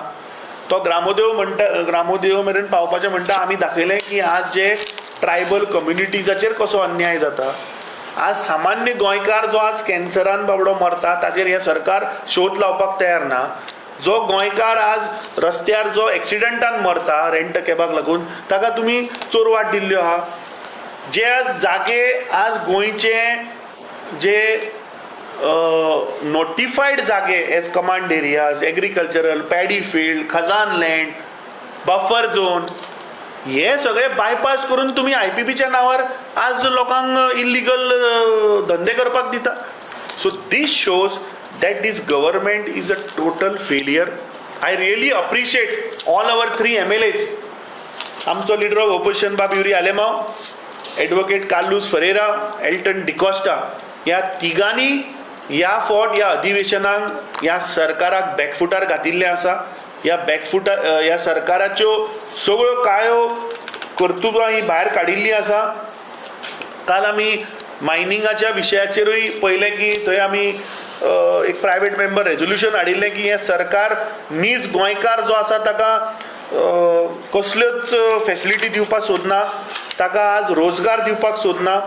तो ग्रामोद्योग मेरेन पावपाचें म्हणटा. आमी दाखयलें की आज जे ट्रायबल कम्युनिटीजाचेर कसो अन्याय जाता. आज सामान्य गोंयकार जो आज कॅन्सरान बाबडो मरता ताचेर हें सरकार शोध लावपाक तयार ना. जो गोंयकार आज रस्त्यार जो एक्सिडंटान मरता रेंट कॅबाक लागून ताका तुमी चोरवाट दिल्ल्यो आहा. जे आज जागे आज गोंयचे जे नोटिफायड जागे as command areas, agricultural, paddy field, khazan land, buffer zone, हे सगळे बायपास करून तुम्ही IPPच्या नावार आज लोकांक इल्लिगल धंदे करपाक दिता. So this shows that this government is a total failure. I really appreciate all our 3 MLAs. आमचो leader of opposition Bab Yuri Alemao, advocate Carlos Ferreira, Alton D'Costa, ह्या तिगांनी ह्या ह्या अधिवेशनाक ह्या सरकाराक बॅकफुटार घातिल्लें आसा. ह्या सरकाराच्यो सगळ्यो काळ्यो कर्तुत्वां ही भायर काडिल्लीं आसा. काल आमी मायनिंगाच्या विशयाचेरूय पळयलें की थंय आमी एक प्रायवेट मेंबर रेझोल्युशन हाडिल्लें की हें सरकार नीज गोंयकार जो आसा ताका कसल्योच फेसिलिटी दिवपाक सोदना, ताका आज रोजगार दिवपाक सोदना.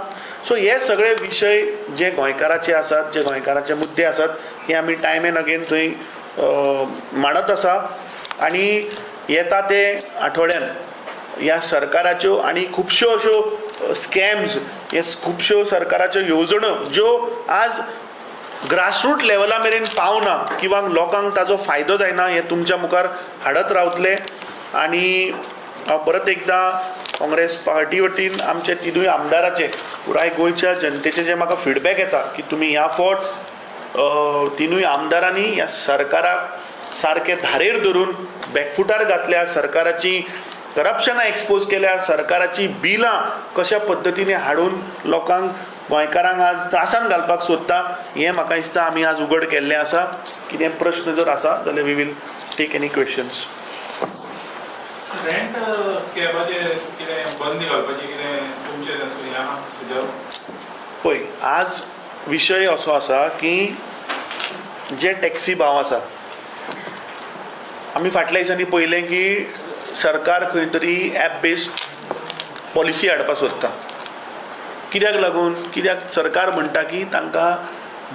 सो हे सगळे विशय जे गोंयकाराचे आसात, जे गोंयकाराचे मुद्दे आसात, हे आमी टायम एंड अगेन थंय मांडत आसा. आनी येता ते आठवड्यान ह्या सरकाराच्यो आनी खुबश्यो अश्यो स्कॅम्स, हे खुबश्यो सरकाराच्यो येवजण्यो ज्यो आज ग्रासरूट लेवला मेरेन पावना किंवा लोकांक ताजो फायदो जायना, हे तुमच्या मुखार हाडत रावतले. आनी हांव परत एकदां काँग्रेस पार्टी वतीन आमचे तिनूय आमदाराचे, पुराय गोंयच्या जनतेचे जे म्हाका फिडबॅक येता की तुमी ह्या फावट तिनूय आमदारांनी ह्या सरकाराक सारके धारेर धरून बॅकफुटार घातल्या, सरकाराची करप्शनां एक्सपोज केल्या, सरकाराची बिलां कशा पद्दतीने हाडून लोकांक गोंयकारांक आज त्रासान घालपाक सोदता, हें म्हाका दिसता आमी आज उगड केल्लें आसा. कितें प्रश्न जर आसा जाल्यार we will take any questions. Rent कॅबाचे कितें बंदी घालपाची कितें तुमचें ह्या सुजाव? पळय, आज विशय असो आसा की जे टॅक्सी भाव आसा, आमी फाटल्या दिसांनी पळयलें की सरकार खंय तरी ॲप बेस्ड पॉलिसी हाडपाक सोदता. कित्याक लागून? कित्याक सरकार म्हणटा की तांकां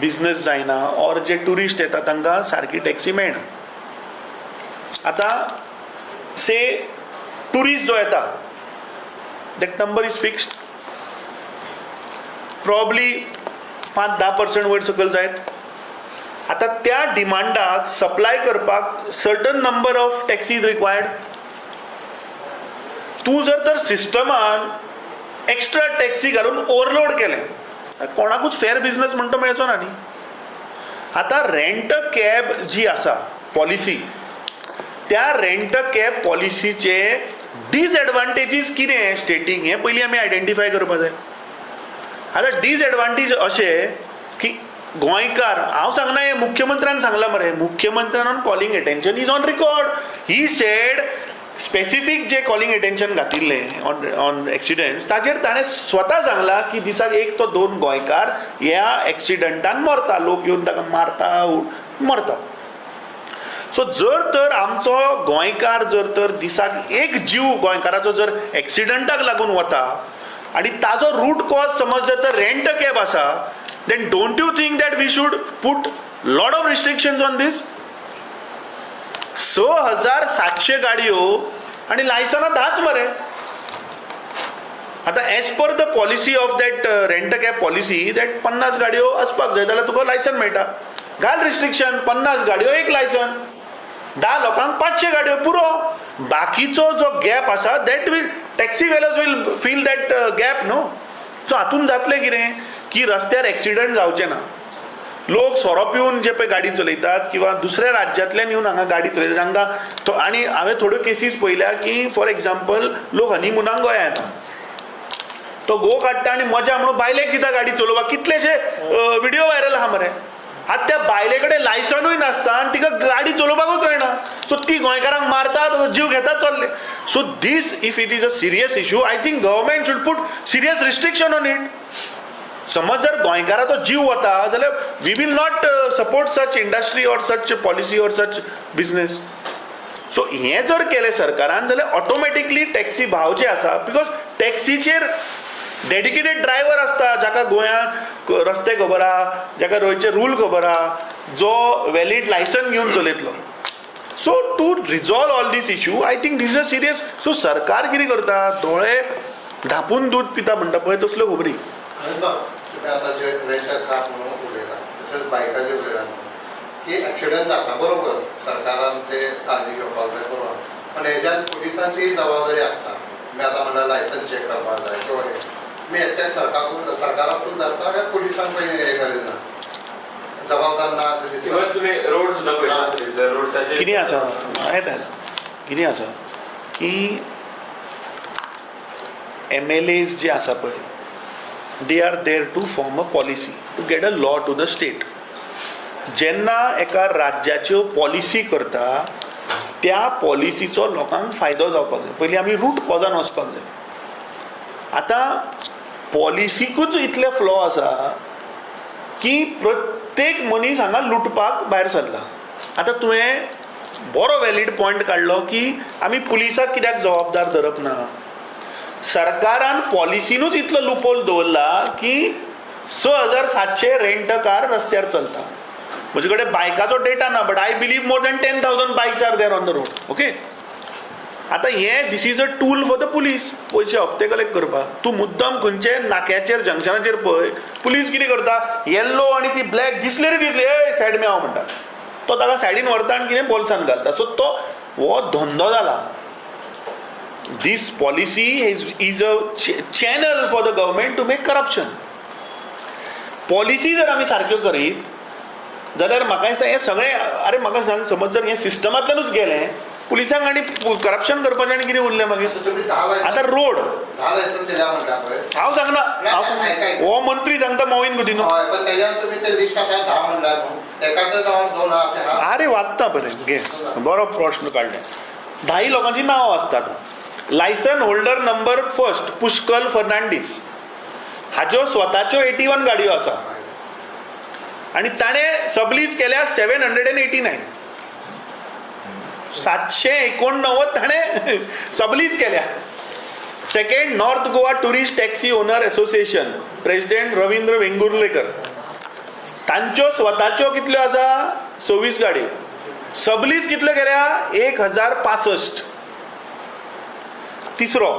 बिझनस जायना ऑर जे टुरिस्ट येता तांकां सारकी टॅक्सी मेळना. आतां से टुरिस्ट जो येता that number is fixed. Probably 5-10% वयर सकयल जायत. आता त्या डिमांडाक सप्लाय करपाक certain number of taxis required. तूं जर तर सिस्टमान एक्स्ट्रा टॅक्सी घालून ओवरलोड केलें, कोणाकूच फेअर बिझनेस म्हणटा मेळचो ना न्ही. आता रेंट अ कॅब जी आसा पॉलिसी, त्या रेंट अ कॅब पॉलिसीचे डिसएडवांटेजीस कितें स्टेटीक हें पयलीं आमी आयडेंटिफाय करपाक जाय. आतां डिसएडवांटेज अशें की गोंयकार, हांव सांगना हें मुख्यमंत्र्यान सांगलां मरे, मुख्यमंत्र्यान calling attention is on record. He said specific जे कॉलिंग अटेन्शन घातिल्लें ऑन एक्सिडेंट्स ताचेर ताणें स्वता सांगलां की दिसाक 1 to 2 गोंयकार ह्या एक्सिडंटान मरता, लोक येवन ताका मारता मरता. सो जर तर आमचो गोंयकार जर तर दिसाक 1 जीव गोंयकाराचो जर एक्सिडंटाक लागून वता आनी ताजो रूट कॉज समज जर तर रेंट अ कॅब आसा, then don't you think that we should put lot of restrictions on this. 6,700 गाडयो आणि लायसनां 10च मरे. आता as per the policy of that rent a cab policy that 50 गाडयो आसपाक जाय जाल्यार तुका लायसन मेळटा. घाल रिस्ट्रिक्शन, 50 गाडयो 1 लायसन, 10 लोकांक 500 गाडयो पुरो. बाकीचो जो गॅप आसा दॅट वील टॅक्सी वेलर्स will fill that gap no. So हातून जातलें कितें की रस्त्यार एक्सिडंट जावचे ना. लोक सोरो पिवन जे पळय गाडी चलयतात किंवा दुसऱ्या राज्यांतल्यान येवन हांगा गाडी चलयतात हांकां तो. आनी हांवें थोड्यो केसीस पळयल्या की फॉर एग्जाम्पल लोक हनीमुनाक गोंया येता, तो घोव काडटा आनी मजा म्हणून बायलेक दिता गाडी चलोवपाक. कितलेशे व्हिडिओ व्हायरल आहा मरे. आतां त्या बायले कडेन लायसनूय नासता आनी तिका गाडी चलोवपाकूच कळना. सो ती गोंयकारांक मारता, जीव घेता चल्ले. So this if it is a serious issue, I think government should put serious restriction on it. समज जर गोंयकाराचो जीव वता जाल्यार we will not support such industry or such policy or such business. So हें जर केलें सरकारान जाल्यार ऑटोमॅटिकली टॅक्सी भाव जे आसा, बिकॉज टॅक्सीचेर डेडिकेटेड ड्रायव्हर आसता जाका गोंयांत रस्ते खबर आहा, जाका गोंयचे रूल खबर आहा, जो वॅलीड लायसन घेवन चलयतलो. So to resolve all this issue I think this is a serious. So सरकार कितें करता, दोळे धापून दूध पिता म्हणटा पळय तसल्यो खबरी. तुम्ही आता जे रेंटचा कार म्हणून उलयला तशेंच बायकाचे उलयला की एक्सिडंट जाता बरोबर, सरकारान ते काळजी घेवपाक जाय बरोबर, पण हेज्यान पुलिसांची जबाबदारी आसता. तुम्ही आता म्हणल्यार लायसन चॅक करपाक जाय किंवा तुमी एकट्याक सरकाराकून धरता काय पुलिसांक हे करिना, जबाबदार ना अशें दिसता. तुम्ही रोड सुद्धा पळयला आसतले, जर रोडसाचेर कितें आसा कितें आसा की MLAs जे आसा पळय they are there to form a policy to get a law to the state. जेन्ना एका राज्याच्यो पॉलिसी करता त्या पॉलिसीचो लोकांक फायदो जावपाक जाय. पयलीं आमी रूट कॉजान वचपाक जाय. आतां पॉलिसीकूच इतले फ्लॉ आसा की प्रत्येक मनीस हांगा लुटपाक भायर सरला. आतां तुवें बरो वॅलीड पॉयंट काडलो की आमी पुलिसाक कित्याक जबाबदार धरप ना. सरकारान पॉलिसीनूच इतलो लुपोल दवरला की 6,700 रेंट अ कार रस्त्यार चलता. म्हजे कडेन बायकाचो डेटा ना, but I believe more than 10,000 bikes are there on the road. Okay. आतां हें this is a tool for the police पयशे हफ्ते कलेक्ट करपाक. तूं मुद्दम खंयचे नाक्याचेर जंक्शनाचेर पळय, पुलीस कितें करता, येल्लो आनी ती ब्लॅक दिसली रे दिसली, ए सायड मेळाव म्हणटा, तो ताका सायडीन व्हरता आनी कितें बोल्सान घालता. सो तो हो धंदो जाला. This policy is a channel for the government to make corruption. Policy जर आमी सारक्यो करीत जाल्यार म्हाका दिसता हें सगळें, अरे म्हाका सांग, समज जर हें सिस्टमांतल्यानूच गेलें, पुलिसांक आनी करप्शन करपाचें आनी कितें उरलें मागीर. आतां रोड हांव सांगना, हो मंत्री सांगता मोहीन गुदिनो. अरे वाचता बरें घे, बरो प्रश्न काडले. 10 लोकांची नांवां वाचतात. लायसन होल्डर नंबर 1 पुष्कल फर्नांडीस, हाज्यो स्वताच्यो 81 गाडयो आसा आनी ताणें सबलीज केल्या 789. 789 ताणें सबलीज केल्या. Second, north Goa tourist taxi owner association, president Ravindra Vengurlekar, तांच्यो स्वताच्यो कितल्यो आसा 26 गाडयो. सबलीज कितल्यो केल्या 1065. तिसरो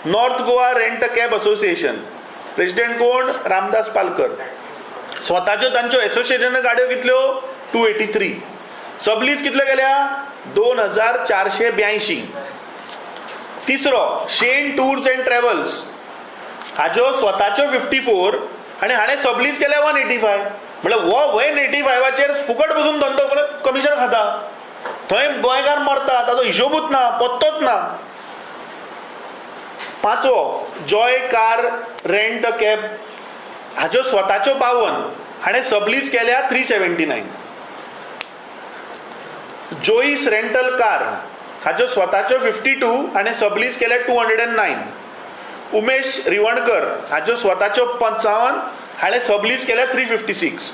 north Goa rent a cab association, president कोण? रामदास पालकर. स्वताच्यो तांच्यो एसोसिएशन गाडयो कितल्यो? 283. सबलीज कितल्यो गेल्या? 2482. तिसरो शेन टूर्स अँड ट्रॅव्हल्स, हाज्यो स्वताच्यो 54 आनी हाणें सबलीज केल्या 185. म्हळ्यार हो 185चेर फुकट बसून धंदो करत कमिशन खाता. थंय गोंयकार मरता, ताचो हिशोबूच ना, पत्तोच ना. पांचवो joy car rent a cab, हाज्यो स्वताच्यो 52, हाणें सबलीज केल्या 379. जोईस रेंटल कार, हाज्यो स्वताच्यो 52, हाणें सबलीज केल्या 209. उमेश रिवणकर, हाज्यो स्वताच्यो 55, हाणें सबलीज केल्या 356.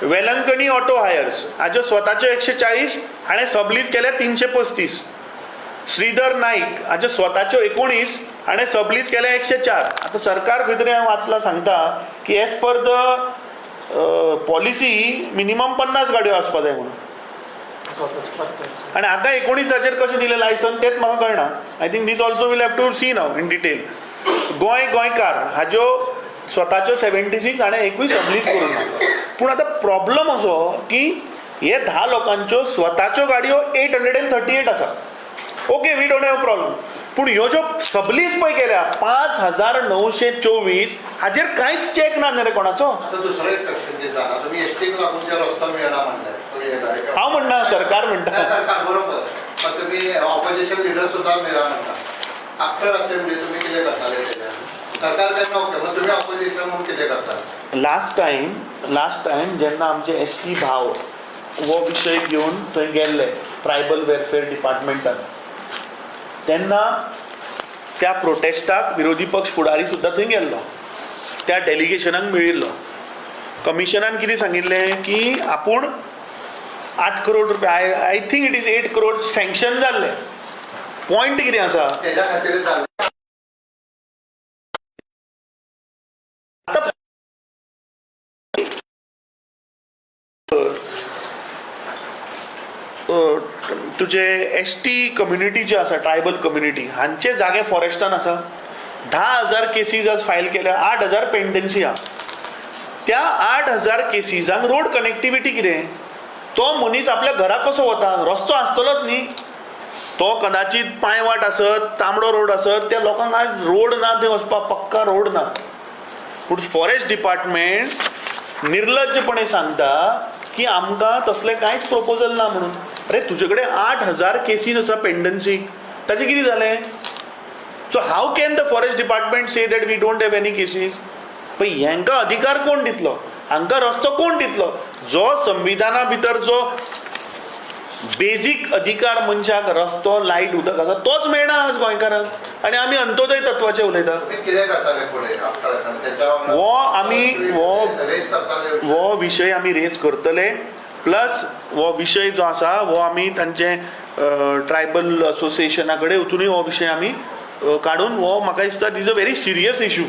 वेलंकणी ऑटो हायर्स, हाज्यो स्वताच्यो 140, हाणें सबलीज केल्या 335. श्रीधर नाईक, हाज्यो स्वताच्यो 19, हाणें सबलीज केल्या 104. आतां सरकार खंय तरी हांवें वाचलां सांगता की age per the policy minimum 50 गाडयो आसपा जाय म्हणून. आनी हाका 19चेर कशें दिलें लायसन तेंच म्हाका कळना. I think this also will have to see now in detail. गोंयकार हाज्यो स्वताच्यो 76, हाणें एकूय सबलीज करूंक ना. पूण आतां प्रॉब्लम असो की हे 10 लोकांच्यो स्वताच्यो गाडयो 838 आसा. Okay, we don't have problem. पूण ह्यो ज्यो सबलीज पळय केल्या 5924, हाजेर कांयच चॅक ना रे कोणाचो. आता दुसरो एक क्वेश्चन जे जाता, तुम्ही एसटीक लागून जे रस्तो मेळना म्हणटाय, तुम्ही येता हांव म्हणना, सरकार म्हणटा. सरकार बरोबर, पण तुम्ही ऑपोजिशन लिडर सुद्धा मेळा म्हणटा. आफ्टर असेंब्ली तुम्ही कितें करताले तेजेर? सरकार तेन्ना ओके, पण तुम्ही ऑपोजिशन म्हणून कितें करता? लास्ट टायम जेन्ना आमचे एसटी भाव हो विशय घेवन थंय गेल्ले ट्रायबल वेलफेअर डिपार्टमेंटान, तेन्ना त्या प्रोटेस्टाक विरोधी पक्ष फुडारी सुद्दां थंय गेल्लो, त्या डेलिगेशनाक मेळिल्लो. कमिशनान कितें सांगिल्लें की आपूण 8 करोड रुपया, I think it is 8 crore sanction जाल्ले. पॉयंट कितें आसा? तेज्या खातीर जाल्लें. तुजे एसटी कम्युनिटी जे आसा, ट्रायबल कम्युनिटी, हांचे जागे फॉरेस्टान आसा. 10,000 केसीज आज फायल केल्या, 8,000 पेंडन्सी आहा. त्या 8,000 केसीजांक रोड कनेक्टिविटी कितें? तो मनीस आपल्या घरा कसो वता? रस्तो आसतलोच न्ही. तो कदाचित पांयवाट आसत, तांबडो रोड आसत, त्या लोकांक आज रोड ना थंय वचपाक, पक्का रोड ना. पूण फॉरेस्ट डिपार्टमेंट निर्लज्जपणे सांगता की आमकां तसलें कांयच प्रपोजल ना म्हणून. अरे तुजे कडेन 8,000 केसीस आसा पेंडन्सीक, ताचें कितें जालें? So how can the forest department say that we don't have any cases? पळय, हेंकां अधिकार कोण दितलो? हांकां रस्तो कोण दितलो? जो संविधाना भितर जो बेजीक अधिकार मनशाक, रस्तो, लायट, उदक आसा, तोच मेळना आज गोंयकारांक. आनी आमी अंत्योदय तत्वाचे उलयता. तुम्ही कितें करताले फुडें आफ्टर असेंब्ली? तेच्या हो विशय आमी रेज करतले. प्लस हो विशय जो आसा हो आमी तांचे ट्रायबल असोसिएशना कडेन वचूनय हो विशय आमी काडून, हो म्हाका दिसता दीस अ व्हेरी सिरियस इशू.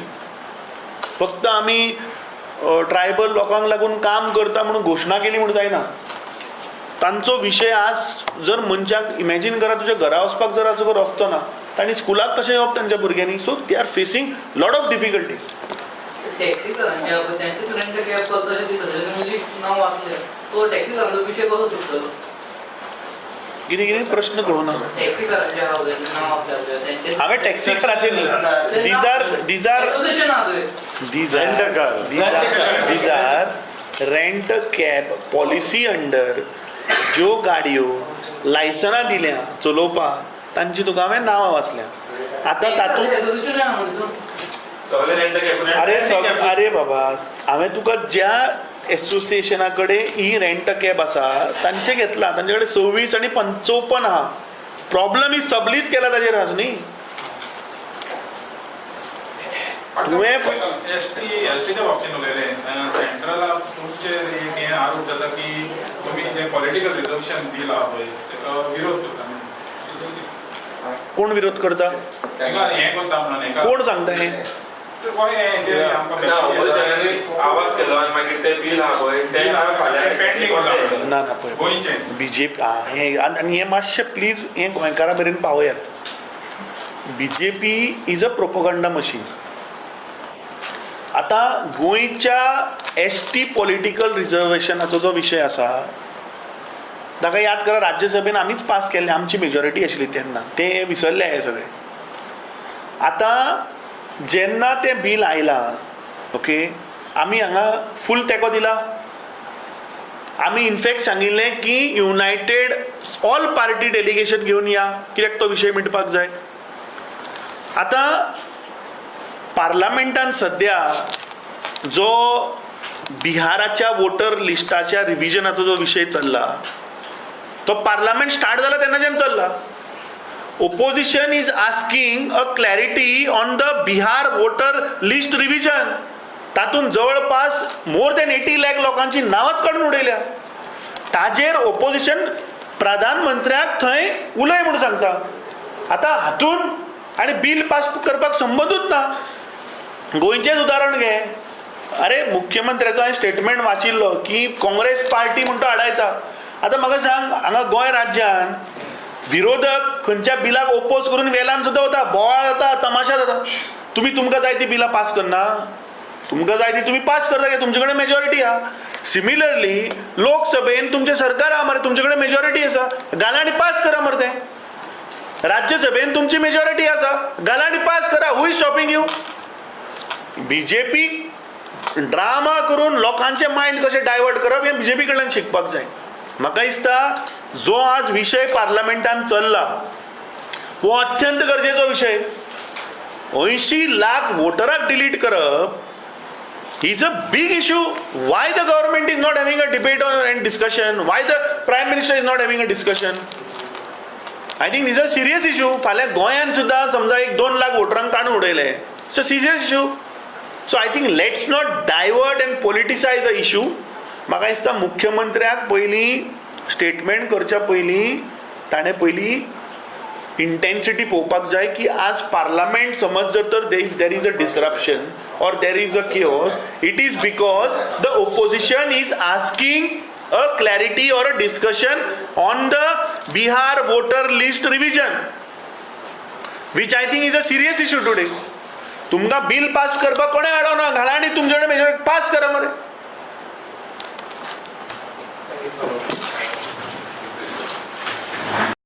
फक्त आमी ट्रायबल लोकांक लागून काम करता म्हणून घोशणा केली म्हणून जायना. तांचो विशय आज जर मनशाक इमॅजीन करा, तुज्या घरा वचपाक जर तुका रस्तो ना, तांणी स्कुलाक कशें येवप तांच्या भुरग्यांनी? So they are facing lot of difficulties. Taxi करांचे त्यांचे रेंट कॅब करता ती सगळ्यांनी लिस्ट नाव वाचले, तो टॅक्सी करांचो विषय कसो सुटतलो? कितें प्रश्न कळूना. टॅक्सी करांचे नाव आपल्या त्यांचे हांवें टॅक्सी कराचेर these are एसोसिएशन आहा थंय. these are rent cab policy under ज्यो गाडयो लायसनां दिल्या चलोवपाक, तांची तुका हांवें नांवां वाचल्या. आतां तातूंत एसोसिएशन आहा म्हणून सगळे रेंट कॅब. अरे बाबा, हांवें तुका ज्या एसोसिएशना कडेन ही रेंट कॅब आसा तांचे घेतला, तांचे कडेन 26 आनी 55 आहा. प्रॉब्लम ही सबलीज केला ताजेर आज न्ही. एसटीच्या बाबतीत उलयले, सेंट्रल तुमचे एक हें आरोप जाता की तुम्ही जे पॉलिटिकल रिजर्वेशन दिला पळय तेका विरोध करता. कोण विरोध करता? हें करता म्हणून कोण सांगता हें? आवाज केलो आनी मागीर ते बिल आहा पळय ते फाल्यां ना पळय बीजेपी हें, आनी हें मातशें प्लीज हें गोंयकारा मेरेन पावयात. BJP is a propaganda machine. आता गोंयच्या ST पॉलिटिकल रिजर्वेशनाचो जो विशय आसा ताका याद करा, राज्यसभेन आमीच पास केल्ले, आमची मेजॉरिटी आशिल्ली तेन्ना, ते विसरले हे सगळे. आतां जेन्ना तें बील आयलां, ओके, आमी हांगा फूल तेंको दिला. आमी इनफॅक्ट सांगिल्लें की युनायटेड ऑल पार्टी डेलिगेशन घेवन या, कित्याक तो विशय मिटपाक जाय. आतां पार्लमेंटान सद्या जो बिहाराच्या वोटर लिस्टाच्या रिव्हिजनाचो जो विशय चल्ला, तो पार्लमेंट स्टार्ट जाला तेन्नाच्यान चल्ला. Opposition is asking a clarity on the Bihar voter list revision. तातूंत जवळपास मोर दॅन 80 लाख लोकांची नांवांच काडून उडयल्या. ताजेर ओपोजिशन प्रधानमंत्र्याक थंय उलय म्हणून सांगता. आतां हातून आनी बील पास करपाक संबंदूच ना. गोंयचेंच उदाहरण घे. अरे मुख्यमंत्र्याचो हांवें स्टेटमेंट वाचिल्लो की काँग्रेस पार्टी म्हणून तो आडायता. आतां म्हाका सांग, हांगा गोंय राज्यान विरोधक खंयच्या बिलाक ओपोज करून वेलान सुद्दां वता, बोवाळ जाता, तमाशा जाता. तुमकां जाय ती बिलां पास करना? तुमकां जाय ती तुमी पास करता की तुमचे कडेन मेजॉरिटी आहा. सिमिलरली लोकसभेन तुमचें सरकार आहा मरे, तुमचे कडेन मेजॉरिटी आसा, घाला आनी पास करा मरे तें. राज्यसभेन तुमची मेजॉरिटी आसा, घाला आनी पास करा. Who is stopping you? BJP drama करून लोकांचे मायंड कशें डायवर्ट करप हें BJP कडल्यान शिकपाक जाय. म्हाका दिसता जो आज विशय पार्लमेंटान चल्ला हो अत्यंत गरजेचो विशय. 80 लाख वोटराक डिलीट करप is a big issue. Why the government is not having a debate on and discussion? Why the prime minister is not having a discussion? I think is a serious issue. फाल्यां गोंयान सुद्दां समजा 1-2 लाख वोटरांक काडून उडयले, it's a serious issue. So I think let's not divert and politicise a issue. म्हाका दिसता मुख्यमंत्र्याक पयलीं स्टेटमेंट करच्या पयलीं ताणें पयलीं इंटेन्सिटी पळोवपाक जाय की आज पार्लमेंट समज जर तर देर is a disruption or there is a chaos, it is because the opposition is asking a clarity or a discussion on the Bihar voter list revision, which I think is a serious issue today. तुमकां bill pass करपाक कोणें अडवना, घाला आनी तुमचे कडेन majority pass करा मरे.